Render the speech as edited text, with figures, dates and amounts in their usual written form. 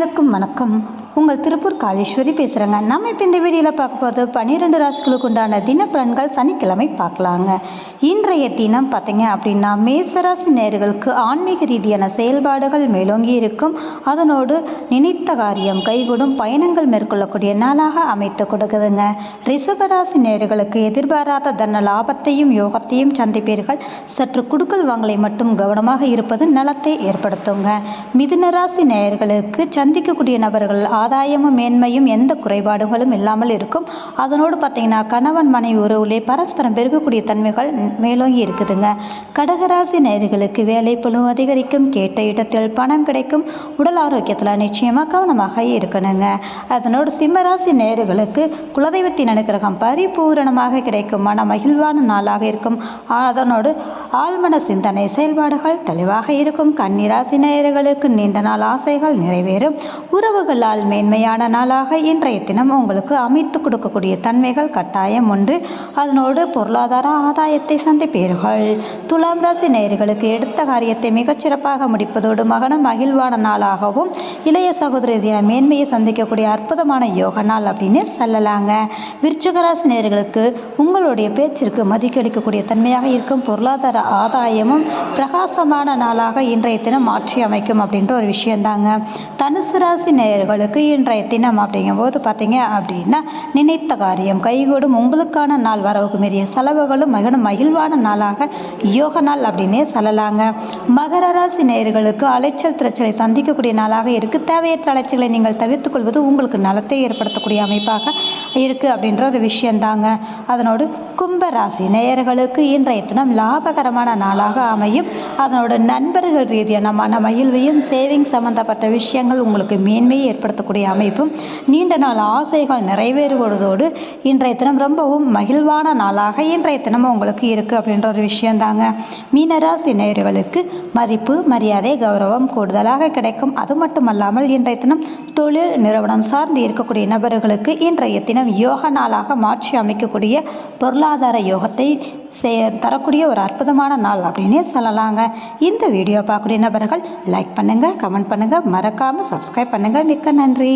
அனைவருக்கும் வணக்கம். உங்கள் திருப்பூர் காளீஸ்வரி பேசுகிறேங்க. நம்ம இப்போ இந்த வீடியோவில் பார்க்க போது 12 ராசிகளுக்கு உண்டான தினப்பலன்கள் சனிக்கிழமை பார்க்கலாங்க. இன்றைய தினம் பார்த்தீங்க அப்படின்னா மேசராசி நேயர்களுக்கு ஆன்மீக ரீதியான செயல்பாடுகள் மேலோங்கி இருக்கும். அதனோடு நினைத்த காரியம் கைகூடும் பயணங்கள் மேற்கொள்ளக்கூடிய நாளாக அமைத்து கொடுக்குதுங்க. ரிஷபராசி நேயர்களுக்கு எதிர்பாராத தன லாபத்தையும் யோகத்தையும் சந்திப்பீர்கள். சற்று குடுக்கல் வாங்கலை மட்டும் கவனமாக இருப்பது நலத்தை ஏற்படுத்துங்க. மிதுனராசி நேயர்களுக்கு சந்திக்கக்கூடிய நபர்கள் ஆதாயமும் மேன்மையும் எந்த குறைபாடுகளும் இல்லாமல் இருக்கும். அதனோடு பார்த்தீங்கன்னா கணவன் மனைவி உறவுலே பரஸ்பரம் பெருகக்கூடிய தன்மைகள் மேலோங்கி இருக்குதுங்க. கடகராசி நேயர்களுக்கு வேலை பளு அதிகரிக்கும். கேட்ட இடத்தில் பணம் கிடைக்கும். உடல் ஆரோக்கியத்தில் நிச்சயமாக கவனமாக இருக்கணுங்க. அதனோடு சிம்மராசி நேயர்களுக்கு குலதெய்வத்தின் அனுகிரகம் பரிபூரணமாக கிடைக்கும். மன மகிழ்வான நாளாக இருக்கும். அதனோடு ஆழ்மன சிந்தனை செயல்பாடுகள் தெளிவாக இருக்கும். கன்னிராசி நேயர்களுக்கு நீண்ட நாள் ஆசைகள் நிறைவேறும். உறவுகளால் மேன்மையான நாளாக இன்றைய தினம் உங்களுக்கு அமைத்து கொடுக்கக்கூடிய தன்மைகள் கட்டாயம் உண்டு. அதனோடு பொருளாதார ஆதாயத்தை சந்திப்பீர்கள். துலாம் ராசி நேயர்களுக்கு எடுத்த காரியத்தை மிகச்சிறப்பாக முடிப்பதோடு மகன மகிழ்வான நாளாகவும் இளைய சகோதரி தின மேன்மையை சந்திக்கக்கூடிய அற்புதமான யோக நாள் அப்படின்னு சொல்லலாங்க. விருச்சிக ராசி நேயர்களுக்கு உங்களுடைய பேச்சிற்கு மதிக்கெடுக்கக்கூடிய தன்மையாக இருக்கும். பொருளாதார ஆதாயமும் பிரகாசமான நாளாக இன்றைய தினம் மாற்றி அமைக்கும் அப்படின்ற ஒரு விஷயந்தாங்க. தனுசு ராசி நேயர்களுக்கு இன்றைய தினம் அப்படிங்கும்போது பார்த்தீங்க அப்படின்னா நினைத்த காரியம் கைகூடும். உங்களுக்கான நாள் வரவுக்கு மீறிய செலவுகளும் மகிழ்வான நாளாக யோக நாள் அப்படின்னே சொல்லலாங்க. மகர ராசி நேயர்களுக்கு அலைச்சல் திரைச்சலை சந்திக்கக்கூடிய நாளாக இருக்குது. தேவையற்ற அலைச்சலை நீங்கள் தவிர்த்துக் கொள்வது உங்களுக்கு நலத்தை ஏற்படுத்தக்கூடிய அமைப்பாக இருக்குது அப்படின்ற ஒரு விஷயந்தாங்க. அதனோடு கும்பராசி நேயர்களுக்கு இன்றைய தினம் லாபகரமான நாளாக அமையும். அதனோட நண்பர்கள் ரீதியான மன மகிழ்வையும் சேவிங் சம்பந்தப்பட்ட விஷயங்கள் உங்களுக்கு மேன்மையை ஏற்படுத்தக்கூடிய அமைப்பும் நீண்ட நாள் ஆசைகள் நிறைவேறுவதோடு இன்றைய தினம் ரொம்பவும் மகிழ்வான நாளாக இன்றைய தினம் உங்களுக்கு இருக்குது அப்படின்ற ஒரு விஷயந்தாங்க. மீனராசி நேயர்களுக்கு மதிப்பு மரியாதை கௌரவம் கூடுதலாக கிடைக்கும். அது மட்டுமல்லாமல் இன்றைய தினம் தொழில் நிறுவனம் சார்ந்து இருக்கக்கூடிய நபர்களுக்கு இன்றைய தினம் யோக நாளாக மாற்றி அமைக்கக்கூடிய பொருளாதார யோகத்தை தரக்கூடிய ஒரு அற்புதமான நாள் அப்படின்னே சொல்லலாங்க. இந்த வீடியோ பார்க்கக்கூடிய நபர்கள் லைக் பண்ணுங்கள், கமெண்ட் பண்ணுங்கள், மறக்காமல் சப்ஸ்கிரைப் பண்ணுங்கள். மிக்க நன்றி.